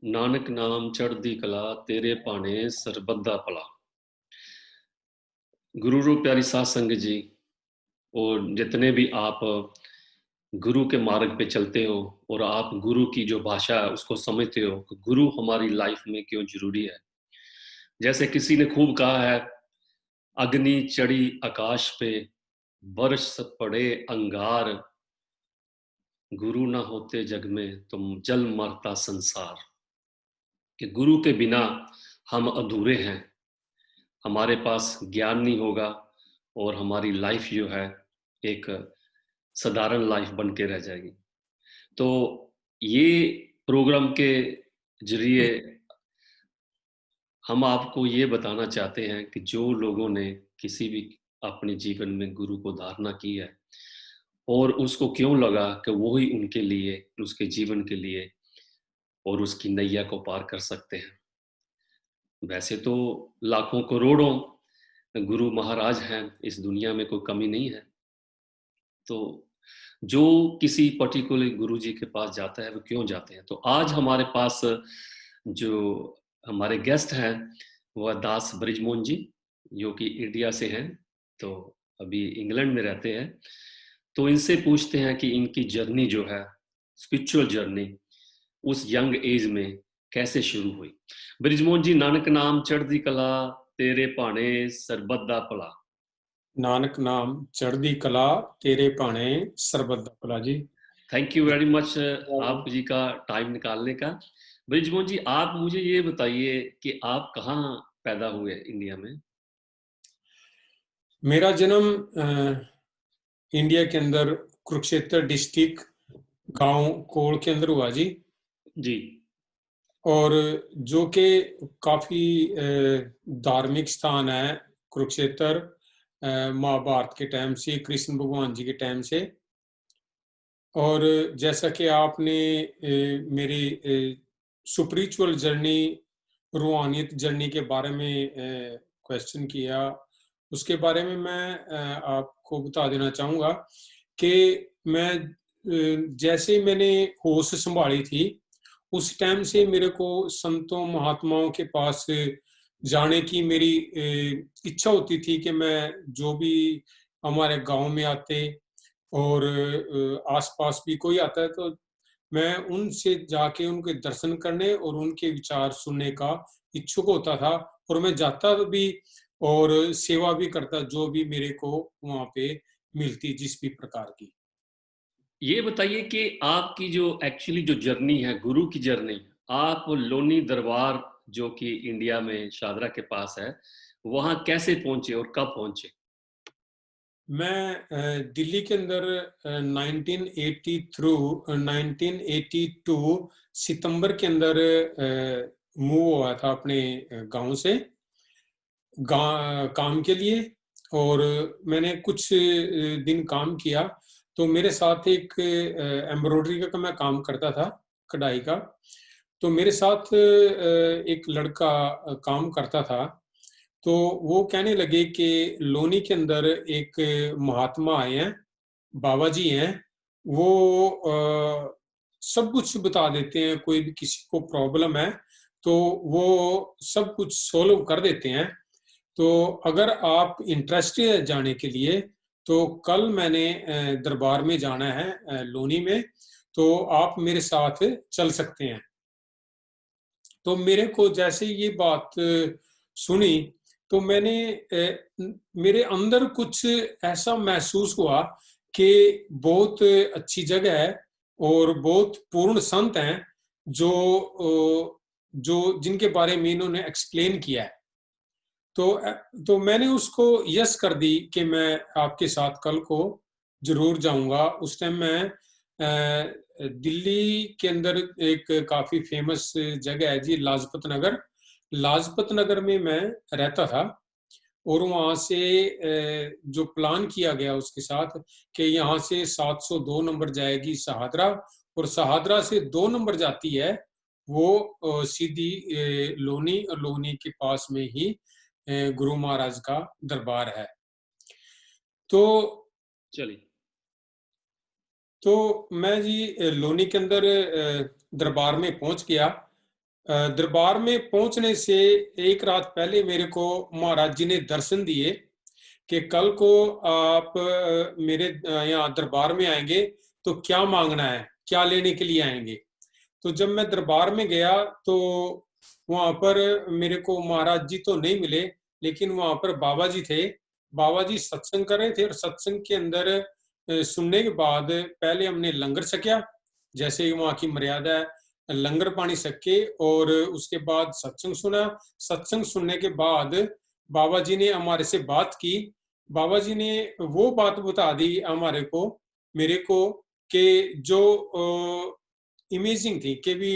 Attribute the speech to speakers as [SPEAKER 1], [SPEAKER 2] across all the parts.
[SPEAKER 1] ਨਾਨਕ ਨਾਮ ਚੜ੍ਹਦੀ ਕਲਾ ਤੇਰੇ ਭਾਣੇ ਸਰਬਤ ਦਾ ਭਲਾ। गुरु रूप प्यारी साध संगत जी, और जितने भी आप गुरु के मार्ग पे चलते हो और आप गुरु की जो भाषा है उसको समझते हो कि गुरु हमारी लाइफ में क्यों जरूरी है। जैसे किसी ने खूब कहा है, अग्नि चढ़ी आकाश पे, बरस पड़े अंगार, गुरु ना होते जग में तुम जल मरता संसार। कि गुरु के बिना हम अधूरे हैं, हमारे पास ज्ञान नहीं होगा और हमारी लाइफ जो है एक साधारण लाइफ बन के रह जाएगी। तो ये प्रोग्राम के जरिए हम आपको ये बताना चाहते हैं कि जो लोगों ने किसी भी अपने जीवन में गुरु को धारणा की है और उसको क्यों लगा कि वो ही उनके लिए, उसके जीवन के लिए और उसकी नैया को पार कर सकते हैं। वैसे तो लाखों करोड़ों गुरु महाराज हैं, इस दुनिया में कोई कमी नहीं है। तो जो किसी पर्टिकुलर गुरु जी के पास जाता है वो क्यों जाते हैं। तो आज हमारे पास जो हमारे गेस्ट हैं वह दास ब्रिजमोहन जी, जो कि इंडिया से हैं, तो अभी इंग्लैंड में रहते हैं। तो इनसे पूछते हैं कि इनकी जर्नी जो है, स्पिरिचुअल जर्नी, उस यंग एज में कैसे शुरू हुई। ब्रिजमोहन जी, नानक नाम चढ़दी कला तेरे भाणे सरबत दा भला।
[SPEAKER 2] नानक नाम चढ़दी कला तेरे भाणे सरबत दा भला जी।
[SPEAKER 1] थैंक यू वेरी मच आप जी का टाइम निकालने का। ब्रिजमोहन जी, आप मुझे ये बताइए कि आप कहाँ पैदा हुए इंडिया में।
[SPEAKER 2] मेरा जन्म इंडिया के अंदर कुरुक्षेत्र डिस्ट्रिक्ट गांव कोल के अंदर हुआ जी।
[SPEAKER 1] जी।
[SPEAKER 2] और जो कि काफी धार्मिक स्थान है कुरुक्षेत्र, महाभारत के टाइम से, कृष्ण भगवान जी के टाइम से। और जैसा कि आपने मेरी स्पिरिचुअल जर्नी, रूहानियत जर्नी के बारे में क्वेश्चन किया, उसके बारे में मैं आपको बता देना चाहूँगा कि मैं जैसे मैंने होश संभाली थी उस टाइम से मेरे को संतों महात्माओं के पास जाने की मेरी इच्छा होती थी कि मैं जो भी हमारे गांव में आते और आसपास भी कोई आता है तो मैं उनसे जाके उनके दर्शन करने और उनके विचार सुनने का इच्छुक होता था। और मैं जाता भी और सेवा भी करता जो भी मेरे को वहां पे मिलती जिस भी प्रकार की।
[SPEAKER 1] ये बताइए कि आपकी जो एक्चुअली जो जर्नी है, गुरु की जर्नी, आप लोनी दरबार जो कि इंडिया में शादरा के पास है, वहां कैसे पहुंचे और कब पहुंचे।
[SPEAKER 2] मैं दिल्ली के अंदर 1980 थ्रू 1982 सितंबर के अंदर मूव हुआ था अपने गांव से काम के लिए। और मैंने कुछ दिन काम किया तो मेरे साथ एक एम्ब्रॉयडरी का मैं काम करता था, कढ़ाई का। तो मेरे साथ एक लड़का काम करता था। तो वो कहने लगे कि लोनी के अंदर एक महात्मा आए हैं, बाबा जी हैं, वो सब कुछ बता देते हैं। कोई भी किसी को प्रॉब्लम है तो वो सब कुछ सोल्व कर देते हैं। तो अगर आप इंटरेस्टेड है जाने के लिए तो कल मैंने दरबार में जाना है लोनी में, तो आप मेरे साथ चल सकते हैं। तो मेरे को जैसे ये बात सुनी तो मेरे अंदर कुछ ऐसा महसूस हुआ कि बहुत अच्छी जगह है और बहुत पूर्ण संत हैं जो जो जिनके बारे में इन्होंने एक्सप्लेन किया है। तो मैंने उसको यस कर दी कि मैं आपके साथ कल को जरूर जाऊंगा। उस टाइम मैं दिल्ली के अंदर एक काफी फेमस जगह है जी, लाजपत नगर। लाजपत नगर में मैं रहता था और वहां से जो प्लान किया गया उसके साथ कि यहाँ से 702 नंबर जाएगी शहादरा, और शहादरा से 2 नंबर जाती है वो सीधी लोनी, और लोनी के पास में ही गुरु महाराज का दरबार है। तो
[SPEAKER 1] चलिए।
[SPEAKER 2] तो मैं जी लोनी के अंदर दरबार में पहुंच गया। दरबार में पहुंचने से एक रात पहले मेरे को महाराज जी ने दर्शन दिए कि कल को आप मेरे यहाँ दरबार में आएंगे तो क्या मांगना है, क्या लेने के लिए आएंगे। तो जब मैं दरबार में गया तो वहां पर मेरे को महाराज जी तो नहीं मिले, लेकिन वहां पर बाबा जी थे। बाबा जी सत्संग कर रहे थे और सत्संग के अंदर सुनने के बाद पहले हमने लंगर छकिया, जैसे वहां की मर्यादा है, लंगर पानी छक के, और उसके बाद सत्संग सुना। सत्संग सुनने के बाद बाबा जी ने हमारे से बात की। बाबा जी ने वो बात बता दी हमारे को, मेरे को, कि जो इमेजिंग थी कि भी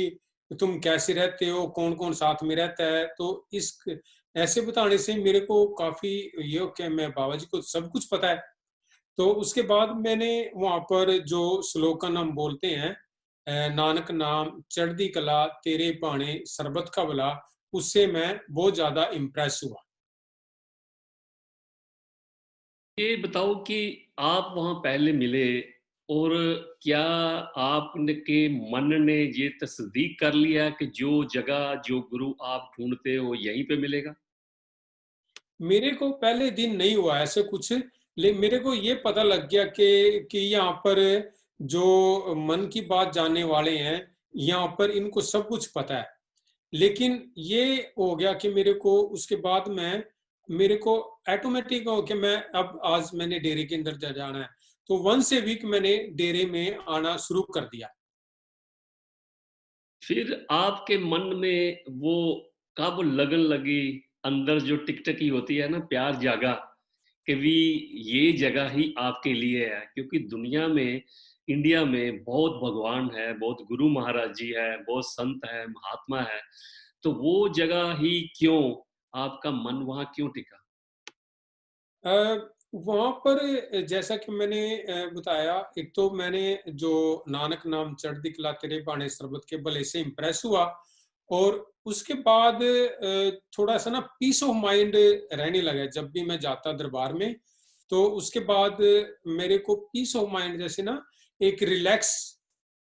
[SPEAKER 2] तुम कैसे रहते हो, कौन कौन साथ में रहता है। तो इस ऐसे बताने से मेरे को काफी ये हो कि मैं बाबा जी को सब कुछ पता है। तो उसके बाद मैंने वहां पर जो स्लोगन हम बोलते हैं, नानक नाम चढ़दी कला तेरे पाने सरबत का भला, उससे मैं बहुत ज्यादा इम्प्रेस हुआ।
[SPEAKER 1] ये बताओ कि आप वहां पहले मिले, और क्या आपने के मन ने ये तस्दीक कर लिया कि जो जगह, जो गुरु आप ढूंढते हो यहीं पे मिलेगा?
[SPEAKER 2] मेरे को पहले दिन नहीं हुआ ऐसे कुछ, लेकिन मेरे को ये पता लग गया कि यहाँ पर जो मन की बात जानने वाले हैं, यहाँ पर इनको सब कुछ पता है। लेकिन ये हो गया कि मेरे को उसके बाद में मेरे को ऑटोमेटिक हो कि मैं अब आज मैंने डेरे के अंदर जाना है, तो वंस ए वीक मैंने डेरे में आना शुरू कर दिया।
[SPEAKER 1] फिर आपके मन में वो कब लगन लगी, अंदर जो टिकटकी होती है ना, प्यार जागा कि भी ये जगह ही आपके लिए है? क्योंकि दुनिया में, इंडिया में बहुत भगवान है, बहुत गुरु महाराज जी है, बहुत संत है, महात्मा है, तो वो जगह ही क्यों, आपका मन वहां क्यों टिका?
[SPEAKER 2] वहां पर जैसा कि मैंने बताया, एक तो मैंने जो नानक नाम चढ़ती कला तेरे बाणे सरबत के भले से इम्प्रेस हुआ, और उसके बाद थोड़ा सा ना पीस ऑफ माइंड रहने लगा जब भी मैं जाता दरबार में। तो उसके बाद मेरे को पीस ऑफ माइंड जैसे ना एक रिलैक्स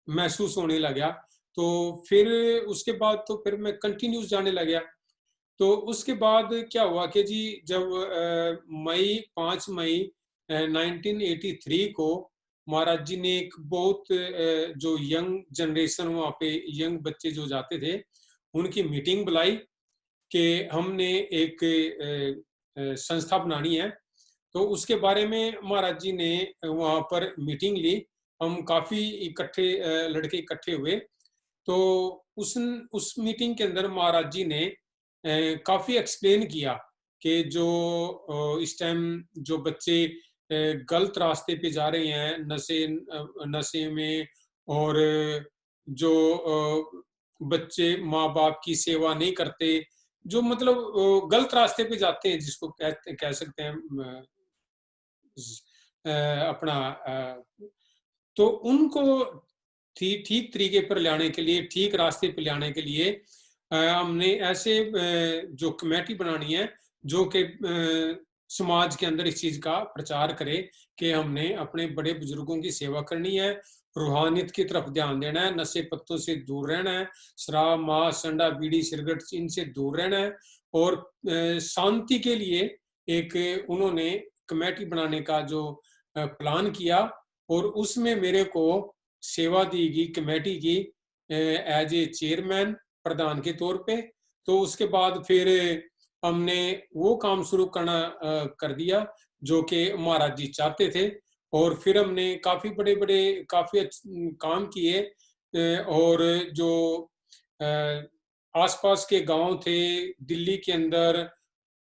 [SPEAKER 2] महसूस होने लगा। तो फिर उसके बाद तो फिर मैं कंटिन्यूस जाने लगा। तो उसके बाद क्या हुआ कि जी जब मई 5 मई 1983 को महाराज जी ने एक बहुत जो यंग जनरेशन, वहाँ पे यंग बच्चे जो जाते थे, उनकी मीटिंग बुलाई कि हमने एक संस्था बनानी है। तो उसके बारे में महाराज जी ने वहाँ पर मीटिंग ली। हम काफी इकट्ठे लड़के इकट्ठे हुए। तो उस मीटिंग के अंदर महाराज जी ने काफी एक्सप्लेन किया कि जो इस टाइम जो बच्चे गलत रास्ते पे जा रहे हैं, नशे में, और जो बच्चे माँ बाप की सेवा नहीं करते, जो मतलब गलत रास्ते पे जाते हैं, जिसको कह सकते हैं अपना तो उनको ठीक तरीके पर लाने के लिए, ठीक रास्ते पर लाने के लिए हमने ऐसे जो कमेटी बनानी है जो कि समाज के अंदर इस चीज का प्रचार करे कि हमने अपने बड़े बुजुर्गों की सेवा करनी है, रूहानियत की तरफ ध्यान देना है, नशे पत्तों से दूर रहना है, शराब मांस संडा बीड़ी सिगरेट इनसे दूर रहना है, और शांति के लिए एक उन्होंने कमेटी बनाने का जो प्लान किया। और उसमें मेरे को सेवा दी गई कमेटी की एज ए चेयरमैन, प्रधान के तौर पे। तो उसके बाद फिर हमने वो काम शुरू करना कर दिया जो कि महाराज जी चाहते थे। और फिर हमने काफी बड़े बड़े काफी काम किए, और जो आसपास के गांव थे, दिल्ली के अंदर,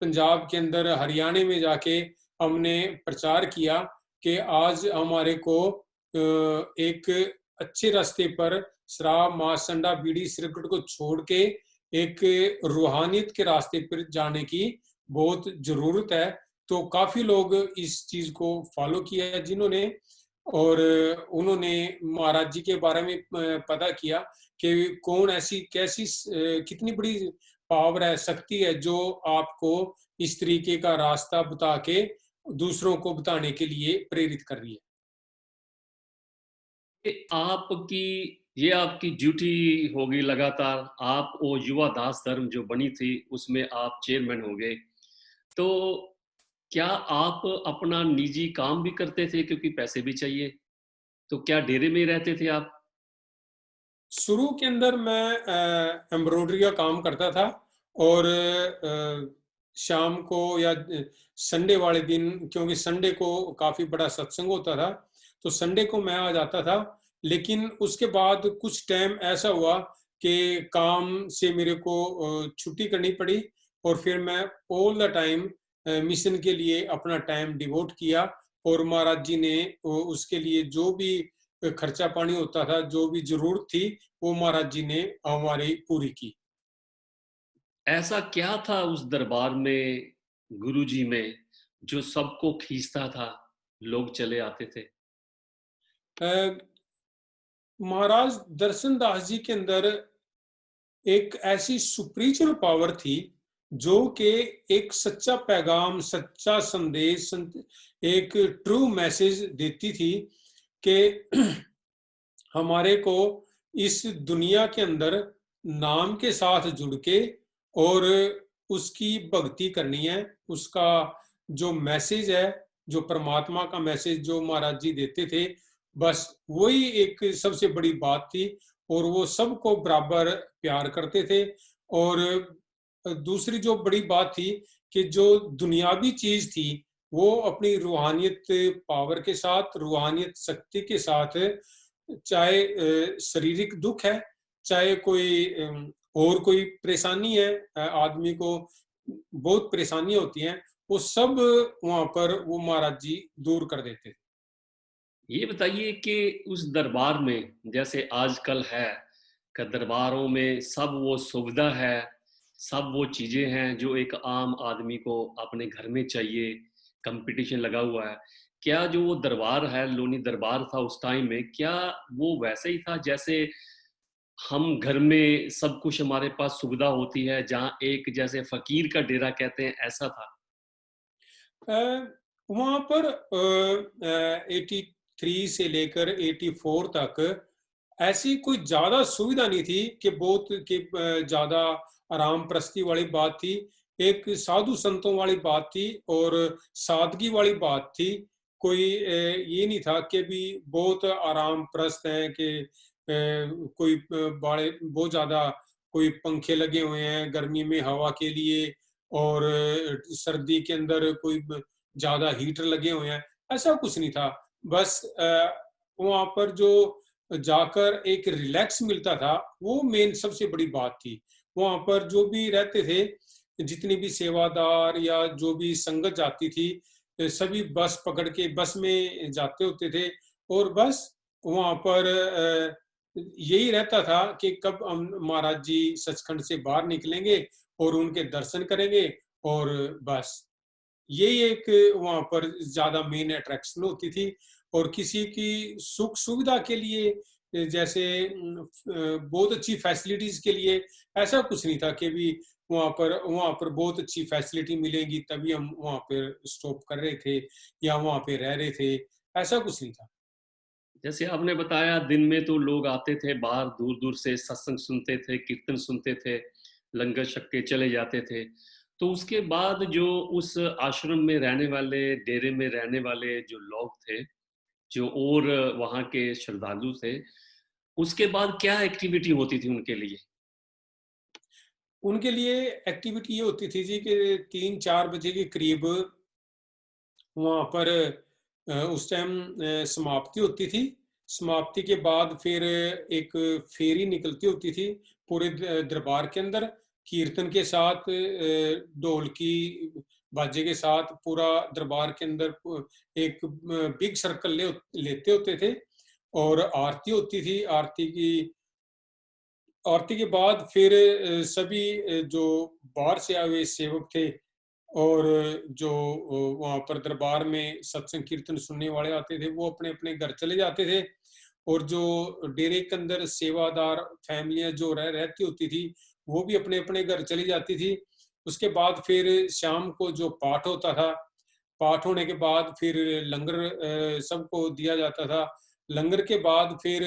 [SPEAKER 2] पंजाब के अंदर, हरियाणा में जाके हमने प्रचार किया कि आज हमारे को एक अच्छे रास्ते पर शराब मांस संडा बीड़ी सिगरेट को छोड़ के एक रूहानियत के रास्ते पर जाने की बहुत जरूरत है। तो काफी लोग इस चीज को फॉलो किया है जिन्होंने, और उन्होंने महाराज जी के बारे में पता किया कि कौन ऐसी कैसी कितनी बड़ी पावर है, शक्ति है, जो आपको इस तरीके का रास्ता बता के दूसरों को बताने के लिए प्रेरित कर रही है।
[SPEAKER 1] आपकी ये आपकी ड्यूटी होगी लगातार। आप वो युवा दास धर्म जो बनी थी, उसमें आप चेयरमैन हो गए। तो क्या आप अपना निजी काम भी करते थे क्योंकि पैसे भी चाहिए? तो क्या डेरे में ही रहते थे आप?
[SPEAKER 2] शुरू के अंदर मैं एम्ब्रॉयडरी का काम करता था और शाम को या संडे वाले दिन, क्योंकि संडे को काफी बड़ा सत्संग होता था, तो संडे को मैं आ जाता था। लेकिन उसके बाद कुछ टाइम ऐसा हुआ कि काम से मेरे को छुट्टी करनी पड़ी और फिर मैं ऑल द टाइम मिशन के लिए अपना टाइम डिवोट किया। और महाराज जी ने उसके लिए जो भी खर्चा पानी होता था, जो भी जरूरत थी, वो महाराज जी ने हमारी पूरी की।
[SPEAKER 1] ऐसा क्या था उस दरबार में, गुरुजी में, जो सबको खींचता था, लोग चले आते थे?
[SPEAKER 2] महाराज दर्शन दास जी के अंदर एक ऐसी सुपरिचुअल पावर थी जो कि एक सच्चा पैगाम, सच्चा संदेश, एक ट्रू मैसेज देती थी कि हमारे को इस दुनिया के अंदर नाम के साथ जुड़ के और उसकी भक्ति करनी है। उसका जो मैसेज है, जो परमात्मा का मैसेज जो महाराज जी देते थे, बस वही एक सबसे बड़ी बात थी। और वो सबको बराबर प्यार करते थे। और दूसरी जो बड़ी बात थी कि जो दुनियावी चीज थी, वो अपनी रूहानियत पावर के साथ, रूहानियत शक्ति के साथ, चाहे शारीरिक दुख है, चाहे कोई और कोई परेशानी है, आदमी को बहुत परेशानी होती है, वो सब वहां पर वो महाराज जी दूर कर देते थे।
[SPEAKER 1] ये बताइए कि उस दरबार में जैसे आजकल है कि दरबारों में सब वो सुविधा है, सब वो चीज़ें हैं जो एक आम आदमी को अपने घर में चाहिए, कंपटीशन लगा हुआ है। क्या जो वो दरबार है, लोनी दरबार था उस टाइम में, क्या वो वैसे ही था जैसे हम घर में सब कुछ हमारे पास सुविधा होती है, जहाँ एक जैसे फ़कीर का डेरा कहते हैं, ऐसा था?
[SPEAKER 2] वहां पर 83 से लेकर 84 तक ऐसी कोई ज्यादा सुविधा नहीं थी कि बहुत कि ज्यादा आराम प्रस्ती वाली बात थी। एक साधु संतों वाली बात थी और सादगी वाली बात थी। कोई ये नहीं था कि भी बहुत आराम प्रस्त है कि कोई बड़े बहुत ज्यादा कोई पंखे लगे हुए हैं गर्मी में हवा के लिए, और सर्दी के अंदर कोई ज्यादा हीटर लगे हुए हैं, ऐसा कुछ नहीं था। बस वहां पर जो जाकर एक रिलैक्स मिलता था, वो मेन सबसे बड़ी बात थी। वहां पर जो भी रहते थे, जितनी भी सेवादार या जो भी संगत जाती थी, सभी बस पकड़ के बस में जाते होते थे। और बस वहां पर यही रहता था कि कब हम महाराज जी सचखंड से बाहर निकलेंगे और उनके दर्शन करेंगे। और बस यही एक वहां पर ज्यादा मेन अट्रैक्शन होती थी। और किसी की सुख सुविधा के लिए, जैसे बहुत अच्छी फैसिलिटीज के लिए, ऐसा कुछ नहीं था कि भी वहां पर बहुत अच्छी फैसिलिटी मिलेगी तभी हम वहां पर स्टॉप कर रहे थे या वहां पे रह रहे थे, ऐसा कुछ नहीं था।
[SPEAKER 1] जैसे आपने बताया दिन में तो लोग आते थे बाहर दूर-दूर से सत्संग सुनते थे, कीर्तन सुनते थे, लंगर छक के चले जाते थे। तो उसके बाद जो उस आश्रम में रहने वाले, डेरे में रहने वाले जो लोग थे, जो और वहाँ के श्रद्धालु थे, उसके बाद क्या एक्टिविटी होती थी उनके लिए?
[SPEAKER 2] उनके लिए एक्टिविटी ये होती थी जी कि 3-4 बजे के करीब वहाँ पर उस टाइम समाप्ति होती थी। समाप्ति के बाद फिर एक फेरी निकलती होती थी पूरे दरबार के अंदर, कीर्तन के साथ, ढोलकी बाजे के साथ पूरा दरबार के अंदर एक बिग सर्कल लेते होते थे। और आरती होती थी। आरती के बाद फिर सभी जो बाहर से आए हुए सेवक थे और जो वहां पर दरबार में सत्संग कीर्तन सुनने वाले आते थे, वो अपने अपने घर चले जाते थे। और जो डेरे के अंदर सेवादार फैमिलियां जो रहती होती थी, वो भी अपने अपने घर चली जाती थी। उसके बाद फिर शाम को जो पाठ होता था, पाठ होने के बाद फिर लंगर सबको दिया जाता था। लंगर के बाद फिर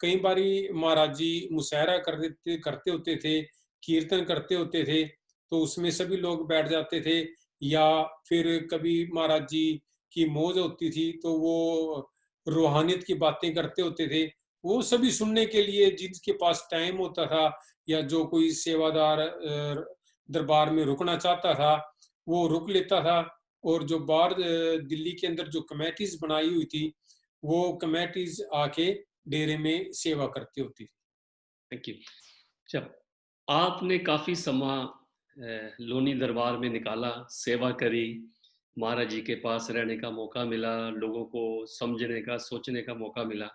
[SPEAKER 2] कई बारी महाराज जी मुशायरा करते होते थे, कीर्तन करते होते थे, तो उसमें सभी लोग बैठ जाते थे। या फिर कभी महाराज जी की मौज होती थी तो वो रूहानियत की बातें करते होते थे। वो सभी सुनने के लिए जिनके पास टाइम होता था या जो कोई सेवादार दरबार में रुकना चाहता था, वो रुक लेता था। और जो बाहर दिल्ली के अंदर जो कमेटीज बनाई हुई थी, वो कमेटीज आके डेरे में सेवा करती होती थी।
[SPEAKER 1] Thank you. जब आपने काफी समय लोनी दरबार में निकाला, सेवा करी, महाराज जी के पास रहने का मौका मिला, लोगों को समझने का, सोचने का मौका मिला,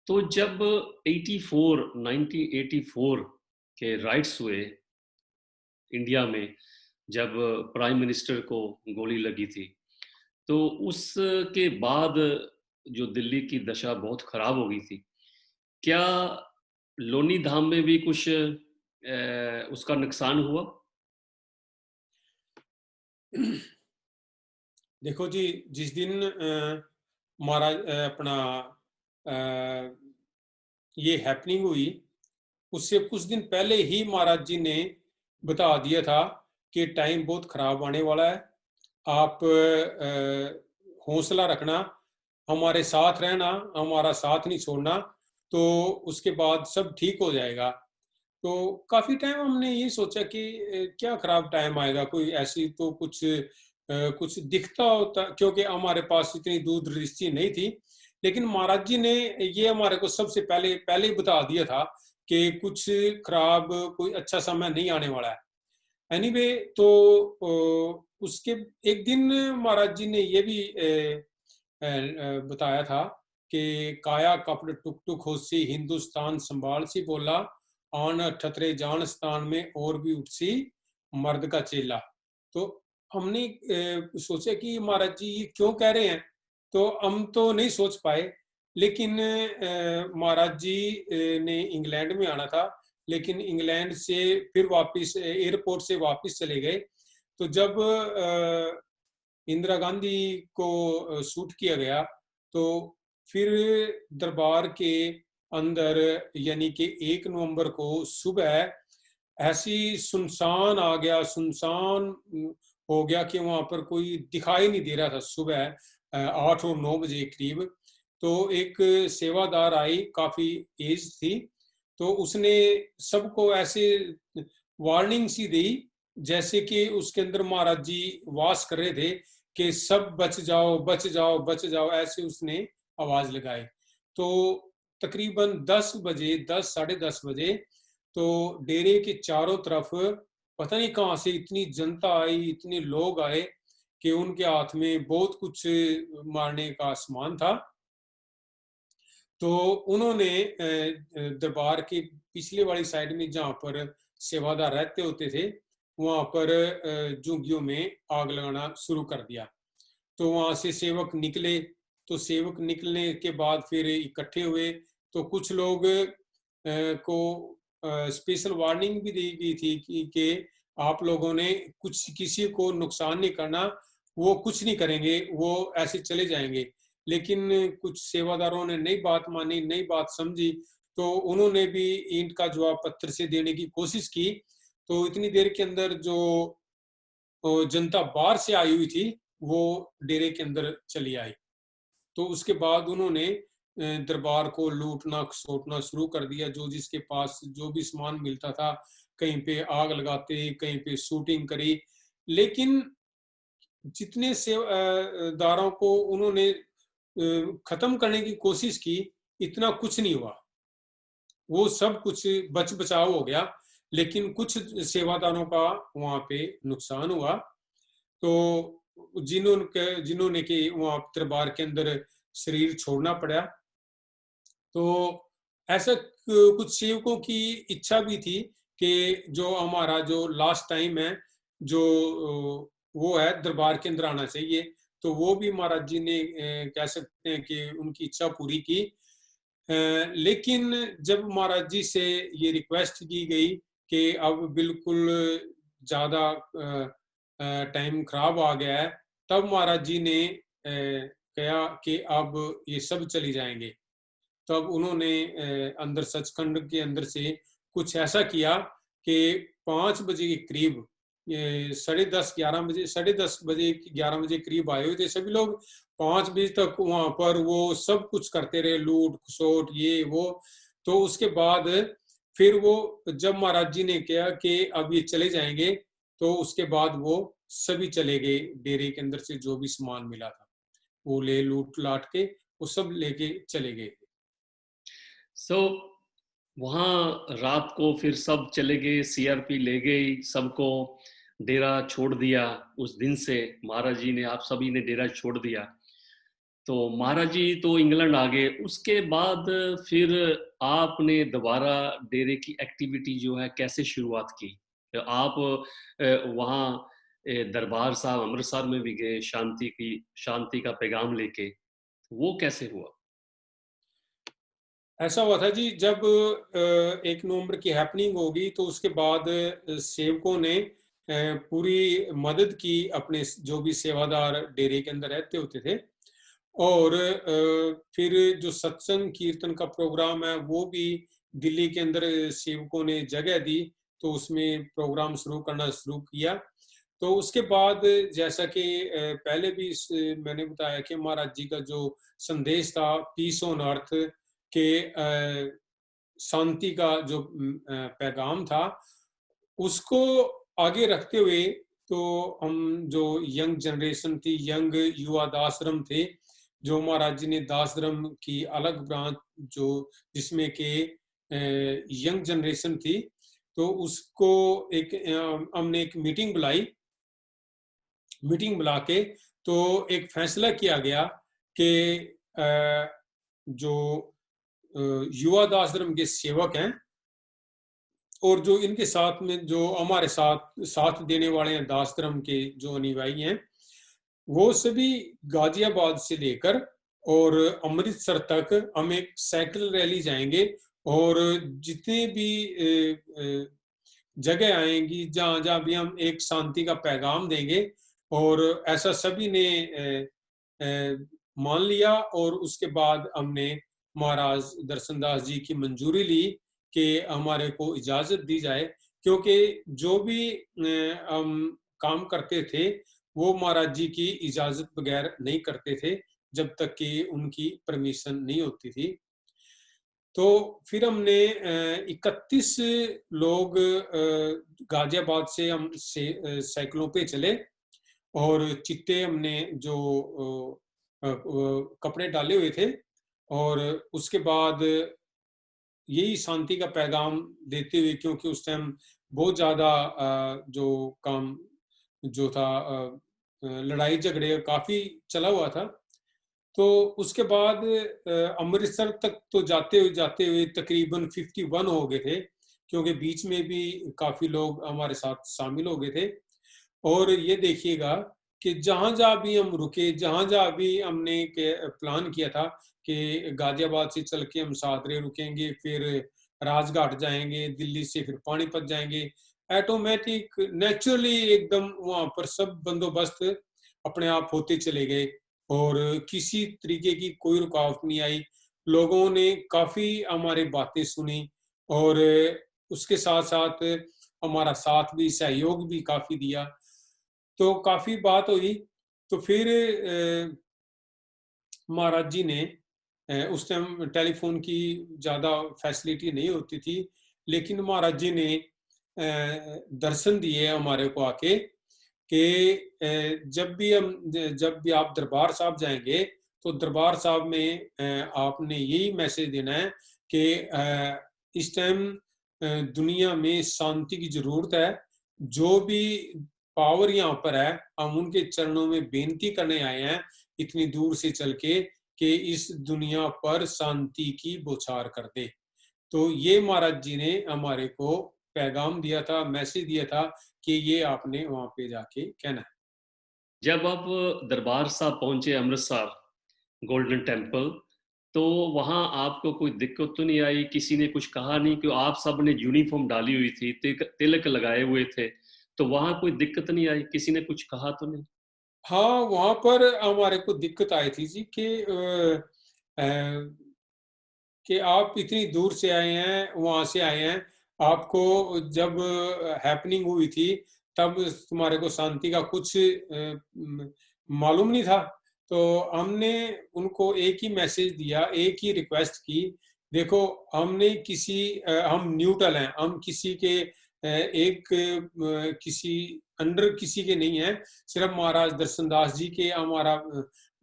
[SPEAKER 1] तो जब 1984 के राइट्स हुए इंडिया में, जब प्राइम मिनिस्टर को गोली लगी थी, तो उसके बाद जो दिल्ली की दशा बहुत खराब हो गई थी, क्या लोनी धाम में भी कुछ उसका नुकसान हुआ?
[SPEAKER 2] देखो जी, जिस दिन महाराज अपना ये हैपनिंग हुई, उससे कुछ दिन पहले ही महाराज जी ने बता दिया था कि टाइम बहुत खराब आने वाला है, आप हौसला रखना, हमारे साथ रहना, हमारा साथ नहीं छोड़ना, तो उसके बाद सब ठीक हो जाएगा। तो काफी टाइम हमने ये सोचा कि क्या खराब टाइम आएगा, कोई ऐसी तो कुछ दिखता होता, क्योंकि हमारे पास इतनी दूरदृष्टि नहीं थी। लेकिन महाराज जी ने ये हमारे को सबसे पहले ही बता दिया था कि कुछ खराब, कोई अच्छा समय नहीं आने वाला है। एनीवे, तो उसके एक दिन महाराज जी ने ये भी बताया था कि काया कपड़ टुक टुक होसी हिंदुस्तान संभाल सी बोला, आन ठतरे जान स्थान में और भी उठसी मर्द का चेला। तो हमने सोचा कि महाराज जी ये क्यों कह रहे हैं, तो हम तो नहीं सोच पाए। लेकिन महाराज जी ने इंग्लैंड में आना था, लेकिन इंग्लैंड से फिर वापस एयरपोर्ट से वापस चले गए। तो जब इंदिरा गांधी को शूट किया गया, तो फिर दरबार के अंदर यानी कि 1 नवंबर को सुबह ऐसी सुनसान आ गया, सुनसान हो गया कि वहां पर कोई दिखाई नहीं दे रहा था। सुबह 8 और 9 बजे करीब, तो एक सेवादार आई, काफी एज थी, तो उसने सबको ऐसे वार्निंग सी दी जैसे कि उसके अंदर महाराज जी वास कर रहे थे कि सब बच जाओ, बच जाओ, बच जाओ, ऐसे उसने आवाज लगाई। तो तकरीबन 10 बजे, 10 साढ़े 10 बजे, तो डेरे के चारों तरफ पता नहीं कहां से इतनी जनता आई, इतने लोग आए कि उनके हाथ में बहुत कुछ मारने का सामान था। तो उन्होंने दरबार की पिछले वाली साइड में जहां पर सेवादार रहते होते थे, वहां पर झुग्गियों में आग लगाना शुरू कर दिया। तो वहां से सेवक निकले, तो सेवक निकलने के बाद फिर इकट्ठे हुए। तो कुछ लोग को स्पेशल वार्निंग भी दी गई थी कि आप लोगों ने कुछ किसी को नुकसान नहीं करना, वो कुछ नहीं करेंगे, वो ऐसे चले जाएंगे। लेकिन कुछ सेवादारों ने नई बात मानी, नई बात समझी, तो उन्होंने भी ईंट का जवाब पत्थर से देने की कोशिश की। तो इतनी देर के अंदर जो जनता बाहर से आई हुई थी, वो डेरे के अंदर चली आई। तो उसके बाद उन्होंने दरबार को लूटना खसोटना शुरू कर दिया। जो जिसके पास जो भी सामान मिलता था, कहीं पे आग लगाते, कहीं पे शूटिंग करी। लेकिन जितने सेवादारों को उन्होंने खत्म करने की कोशिश की, इतना कुछ नहीं हुआ। वो सब कुछ बच बचाव हो गया, लेकिन कुछ सेवादारों का वहां पे नुकसान हुआ। तो जिन्होंने के वहां दरबार के अंदर शरीर छोड़ना पड़ा। तो ऐसा कुछ सेवकों की इच्छा भी थी कि जो हमारा जो लास्ट टाइम है, जो वो है दरबार के अंदर आना चाहिए। तो वो भी महाराज जी ने कह सकते हैं कि उनकी इच्छा पूरी की। लेकिन जब महाराज जी से ये रिक्वेस्ट की गई कि अब बिल्कुल ज्यादा टाइम खराब आ गया है, तब महाराज जी ने कहा कि अब ये सब चली जाएंगे। तब उन्होंने अंदर सचखंड के अंदर से कुछ ऐसा किया कि 5 बजे के करीब 10:30 11 बजे 10:30 बजे 11 बजे करीब आए हुए थे सभी लोग। 5 बजे तक वहां पर वो सब कुछ करते रहे, लूट खसोट ये वो। तो उसके बाद फिर वो जब महाराज जी ने कहा कि अब ये चले जाएंगे, तो उसके बाद वो सभी चले गए। डेरे के अंदर से जो भी सामान मिला था वो ले लूट लाट के वो सब लेके चले गए।
[SPEAKER 1] सो वहाँ रात को फिर सब चले गए, सीआरपी ले गई सबको, डेरा छोड़ दिया। उस दिन से महाराज जी ने, आप सभी ने डेरा छोड़ दिया। तो महाराज जी तो इंग्लैंड आ गए। उसके बाद फिर आपने दोबारा डेरे की एक्टिविटी जो है कैसे शुरुआत की? आप वहाँ दरबार साहब अमृतसर में भी गए, शांति का पैगाम लेके, वो कैसे हुआ?
[SPEAKER 2] ऐसा हुआ था जी, जब 1 नवंबर की हैपनिंग होगी तो उसके बाद सेवकों ने पूरी मदद की अपने जो भी सेवादार डेरे के अंदर रहते होते थे। और फिर जो सत्संग कीर्तन का प्रोग्राम है वो भी दिल्ली के अंदर सेवकों ने जगह दी, तो उसमें प्रोग्राम शुरू करना शुरू किया। तो उसके बाद जैसा कि पहले भी मैंने बताया कि महाराज जी का जो संदेश था पीस ऑन अर्थ के शांति का जो पैगाम था, उसको आगे रखते हुए तो हम जो यंग जनरेशन थी, यंग युवा दासरम थे, जो महाराज जी ने दासरम की अलग ब्रांच जो जिसमें के यंग जनरेशन थी, तो उसको हमने एक मीटिंग बुला के तो एक फैसला किया गया कि जो युवा दासधर्म के सेवक हैं और जो इनके साथ में जो हमारे साथ देने वाले हैं दासधर्म के जो अनुयायी हैं, वो सभी गाजियाबाद से लेकर और अमृतसर तक हम एक साइकिल रैली जाएंगे। और जितने भी जगह आएंगी जहां जहां भी हम एक शांति का पैगाम देंगे, और ऐसा सभी ने मान लिया। और उसके बाद हमने महाराज दर्शनदास जी की मंजूरी ली कि हमारे को इजाजत दी जाए, क्योंकि जो भी हम काम करते थे वो महाराज जी की इजाजत बगैर नहीं करते थे, जब तक कि उनकी परमिशन नहीं होती थी। तो फिर हमने 31 लोग गाजियाबाद से हम साइकिलों पे चले, और चिट्टे हमने जो कपड़े डाले हुए थे, और उसके बाद यही शांति का पैगाम देते हुए, क्योंकि उस टाइम बहुत ज्यादा जो काम जो था लड़ाई झगड़े काफी चला हुआ था। तो उसके बाद अमृतसर तक तो जाते हुए तकरीबन 51 हो गए थे, क्योंकि बीच में भी काफी लोग हमारे साथ शामिल हो गए थे। और ये देखिएगा कि जहां जहां भी हम रुके, जहां जहां भी हमने प्लान किया था कि गाजियाबाद से चल के हम सादरे रुकेंगे, फिर राजघाट जाएंगे, दिल्ली से फिर पानीपत जाएंगे, ऑटोमेटिक नेचुरली एकदम वहां पर सब बंदोबस्त अपने आप होते चले गए, और किसी तरीके की कोई रुकावट नहीं आई। लोगों ने काफी हमारी बातें सुनी, और उसके साथ साथ हमारा साथ भी, सहयोग भी काफी दिया। तो काफी बात हुई। तो फिर महाराज जी ने उस टाइम टेलीफोन की ज्यादा फैसिलिटी नहीं होती थी, लेकिन महाराज जी ने दर्शन दिए हमारे को आके कि जब भी आप दरबार साहब जाएंगे तो दरबार साहब में आपने यही मैसेज देना है कि इस टाइम दुनिया में शांति की जरूरत है। जो भी पावर यहाँ पर है, हम उनके चरणों में बेनती करने आए हैं इतनी दूर से चल के कि इस दुनिया पर शांति की बौछार कर दे। तो ये महाराज जी ने हमारे को पैगाम दिया था, मैसेज दिया था कि ये आपने वहां पे जाके कहना है।
[SPEAKER 1] जब आप दरबार साहब पहुंचे अमृतसर गोल्डन टेम्पल, तो वहां आपको कोई दिक्कत तो नहीं आई? किसी ने कुछ कहा नहीं? कि आप सब ने यूनिफॉर्म डाली हुई थी, तिलक लगाए हुए थे, तो वहां कोई दिक्कत नहीं आई? किसी ने कुछ कहा तो नहीं?
[SPEAKER 2] हाँ, वहां पर हमारे को दिक्कत आई थी जी कि कि आप इतनी दूर से आए हैं, वहाँ से आए हैं, आपको जब हैपनिंग हुई थी, तब तुम्हारे को शांति का कुछ मालूम नहीं था। तो हमने उनको एक ही मैसेज दिया, एक ही रिक्वेस्ट की, देखो हमने हम न्यूट्रल हैं, हम किसी के किसी अंडर किसी के नहीं है, सिर्फ महाराज दर्शनदास जी के हमारा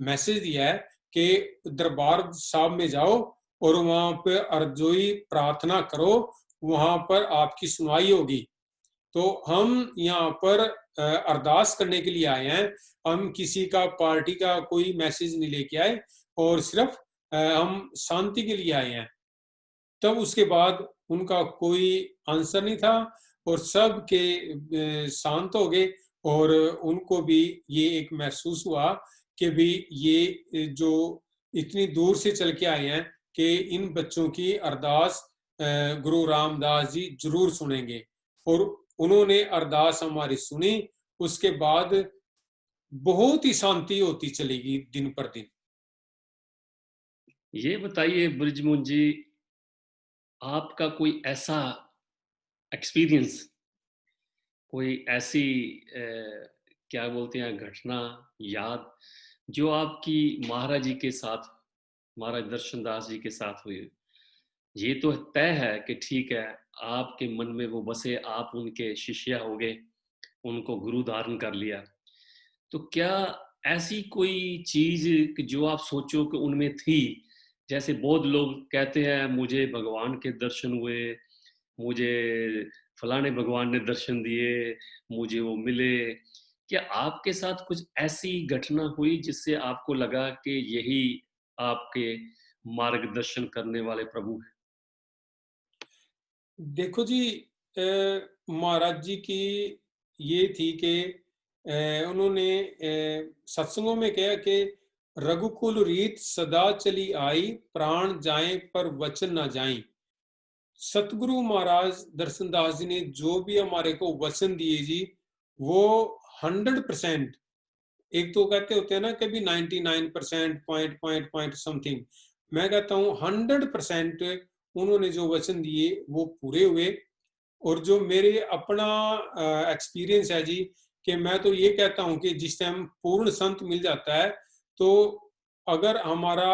[SPEAKER 2] मैसेज दिया है कि दरबार साहब में जाओ और वहां पे अर्जोई प्रार्थना करो, वहां पर आपकी सुनवाई होगी। तो हम यहाँ पर अरदास करने के लिए आए हैं, हम किसी का पार्टी का कोई मैसेज नहीं लेके आए, और सिर्फ हम शांति के लिए आए हैं। तब उसके बाद उनका कोई आंसर नहीं था, और सब के शांत हो गए, और उनको भी ये एक महसूस हुआ कि भी ये जो इतनी दूर से चल के आए हैं कि इन बच्चों की अरदास गुरु रामदास जी जरूर सुनेंगे। और उन्होंने अरदास हमारी सुनी, उसके बाद बहुत ही शांति होती चलेगी दिन पर दिन।
[SPEAKER 1] ये बताइए ब्रिजमोहन जी, आपका कोई ऐसा एक्सपीरियंस, कोई ऐसी क्या बोलते हैं घटना, याद, जो आपकी महाराज जी के साथ, महाराज दर्शन दास जी के साथ हुई? ये तो तय है कि ठीक है, आपके मन में वो बसे, आप उनके शिष्य हो गए, उनको गुरु धारण कर लिया। तो क्या ऐसी कोई चीज कि जो आप सोचो कि उनमें थी? जैसे बहुत लोग कहते हैं मुझे भगवान के दर्शन हुए, मुझे फलाने भगवान ने दर्शन दिए, मुझे वो मिले। क्या आपके साथ कुछ ऐसी घटना हुई जिससे आपको लगा कि यही आपके मार्गदर्शन करने वाले प्रभु हैं?
[SPEAKER 2] देखो जी, महाराज जी की ये थी कि उन्होंने सत्संगों में कहा कि रघुकुल रीत सदा चली आई, प्राण जाए पर वचन ना जाए। सतगुरु महाराज दर्शनदास जी ने जो भी हमारे को वचन दिए जी, वो 100%, एक तो कहते होते हैं ना कभी 99% पॉइंट पॉइंट पॉइंट समथिंग, मैं कहता हूँ 100% उन्होंने जो वचन दिए वो पूरे हुए। और जो मेरे अपना एक्सपीरियंस है जी, कि मैं तो ये कहता हूँ कि जिस टाइम पूर्ण संत मिल जाता है, तो अगर हमारा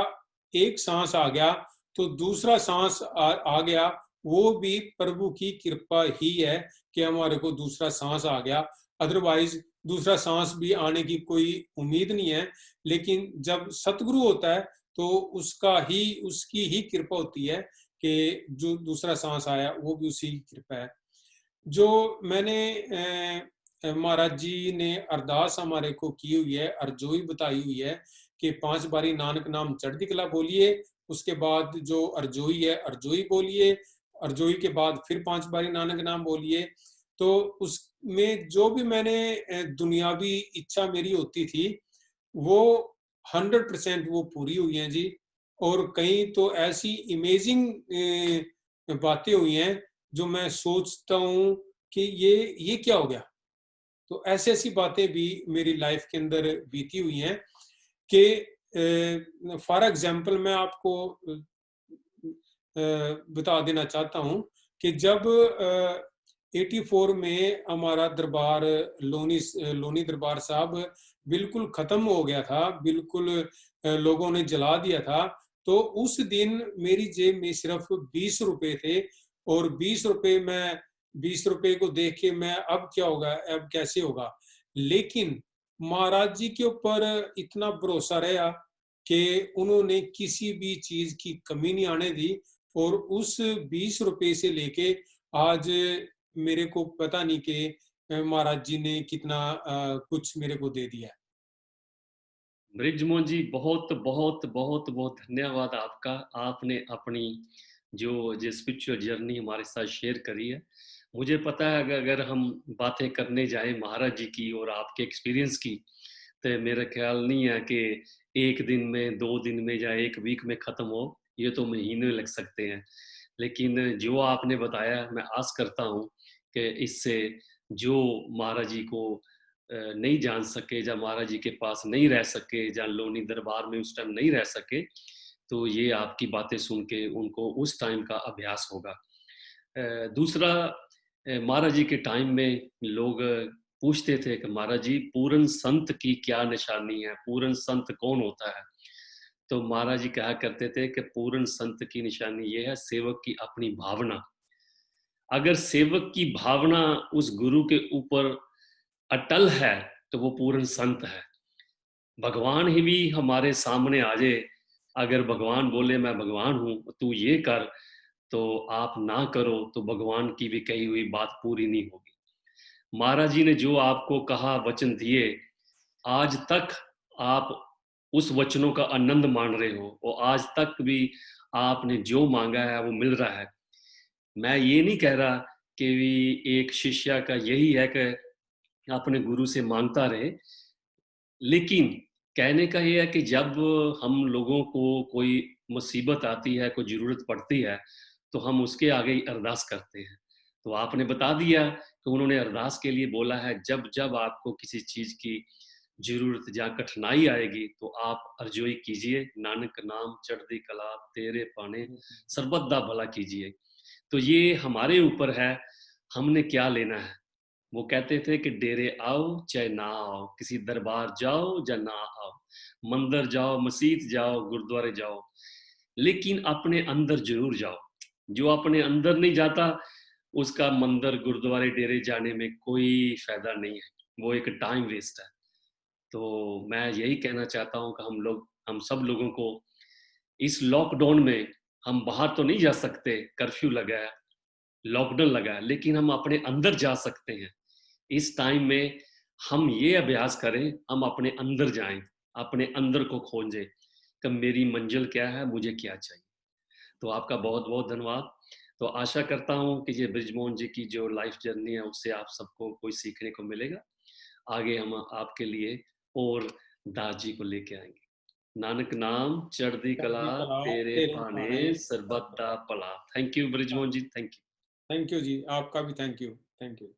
[SPEAKER 2] एक सांस आ गया तो दूसरा सांस आ गया, वो भी प्रभु की कृपा ही है कि हमारे को दूसरा सांस आ गया। अदरवाइज दूसरा सांस भी आने की कोई उम्मीद नहीं है। लेकिन जब सतगुरु होता है तो उसकी ही कृपा होती है कि जो दूसरा सांस आया वो भी उसी की कृपा है। जो मैंने महाराज जी ने अरदास हमारे को की हुई है, अर्जोई बताई हुई है कि 5 बारी नानक नाम चढ़ती कला बोलिए, उसके बाद जो अर्जोई है अर्जोई बोलिए, अर्जोई के बाद फिर 5 बारी नानक नाम बोलिए। तो उसमें जो भी मैंने दुनियावी इच्छा मेरी होती थी, वो 100% वो पूरी हुई हैं जी। और कई तो ऐसी इमेजिंग बातें हुई हैं जो मैं सोचता हूँ कि ये क्या हो गया। तो ऐसी ऐसी बातें भी मेरी लाइफ के अंदर बीती हुई हैं कि फॉर एग्जाम्पल मैं आपको बता देना चाहता हूँ कि जब 84 में हमारा दरबार लोनी दरबार साहब बिल्कुल खत्म हो गया था, बिल्कुल लोगों ने जला दिया था, तो उस दिन मेरी जेब में सिर्फ 20 रुपए थे। और 20 रुपए को देख के मैं अब क्या होगा, अब कैसे होगा। लेकिन महाराज जी के ऊपर इतना भरोसा रहा कि उन्होंने किसी भी चीज की कमी नहीं आने दी। और उस 20 रुपए से लेके आज मेरे को पता नहीं कि महाराज जी ने कितना कुछ मेरे को दे दिया।
[SPEAKER 1] ब्रिजमोहन जी, बहुत बहुत बहुत बहुत धन्यवाद आपका। आपने अपनी जो स्पिरिचुअल जर्नी हमारे साथ शेयर करी है। मुझे पता है अगर हम बातें करने जाएं महाराज जी की और आपके एक्सपीरियंस की, तो मेरा ख्याल नहीं है कि एक दिन में, 2 दिन में या एक वीक में ख़त्म हो। ये तो महीने लग सकते हैं। लेकिन जो आपने बताया, मैं आस करता हूँ कि इससे जो महाराज जी को नहीं जान सके, या महाराज जी के पास नहीं रह सके, या लोनी दरबार में उस टाइम नहीं रह सके, तो ये आपकी बातें सुन के उनको उस टाइम का अभ्यास होगा। दूसरा, महाराज जी के टाइम में लोग पूछते थे कि महाराज जी पूर्ण संत की क्या निशानी है, पूर्ण संत कौन होता है? तो महाराज जी कहा करते थे कि पूर्ण संत की निशानी ये है सेवक की अपनी भावना। अगर सेवक की भावना उस गुरु के ऊपर अटल है तो वो पूर्ण संत है। भगवान ही भी हमारे सामने आ जाए, अगर भगवान बोले मैं भगवान हूँ तू ये कर, तो आप ना करो तो भगवान की भी कही हुई बात पूरी नहीं होगी। महाराज जी ने जो आपको कहा, वचन दिए, आज तक आप उस वचनों का आनंद मान रहे हो और आज तक भी आपने जो मांगा है वो मिल रहा है। मैं ये नहीं कह रहा कि भी एक शिष्य का यही है कि अपने गुरु से मांगता रहे, लेकिन कहने का ये है कि जब हम लोगों को कोई मुसीबत आती है, कोई ज़रूरत पड़ती है, तो हम उसके आगे ही अरदास करते हैं। तो आपने बता दिया कि उन्होंने अरदास के लिए बोला है, जब-जब आपको किसी चीज़ की ज़रूरत या कठिनाई आएगी, तो आप अर्ज़ोई कीजिए, नानक नाम चढ़दी कला तेरे पाने, सर्बत दा भला कीजिए। तो ये हमारे ऊपर है, हमने क्या लेना है। वो कहते थे कि डेरे आओ चाहे ना आओ, किसी दरबार जाओ या ना आओ, मंदिर जाओ, मस्जिद जाओ, गुरुद्वारे जाओ, लेकिन अपने अंदर जरूर जाओ। जो अपने अंदर नहीं जाता, उसका मंदिर, गुरुद्वारे, डेरे जाने में कोई फायदा नहीं है, वो एक टाइम वेस्ट है। तो मैं यही कहना चाहता हूँ कि हम सब लोगों को इस लॉकडाउन में, हम बाहर तो नहीं जा सकते, कर्फ्यू लगा है, लॉकडाउन लगा है, लेकिन हम अपने अंदर जा सकते हैं। इस टाइम में हम ये अभ्यास करें, हम अपने अंदर जाएं, अपने अंदर को खोजें कि मेरी मंजिल क्या है, मुझे क्या चाहिए। तो आपका बहुत बहुत धन्यवाद। तो आशा करता हूँ कि ये बृजमोहन जी की जो लाइफ जर्नी है उससे आप सबको कोई सीखने को मिलेगा। आगे हम आपके लिए और दास जी को लेके आएंगे। नानक नाम चढ़दी कला
[SPEAKER 2] चढ़ती कला
[SPEAKER 1] तेरे
[SPEAKER 2] तेरे
[SPEAKER 1] पाने
[SPEAKER 2] पाने
[SPEAKER 1] सरबत दा भला। Thank you Brijmohan ji, thank you.
[SPEAKER 2] Thank you ji, आपका भी थैंक यू। Thank you.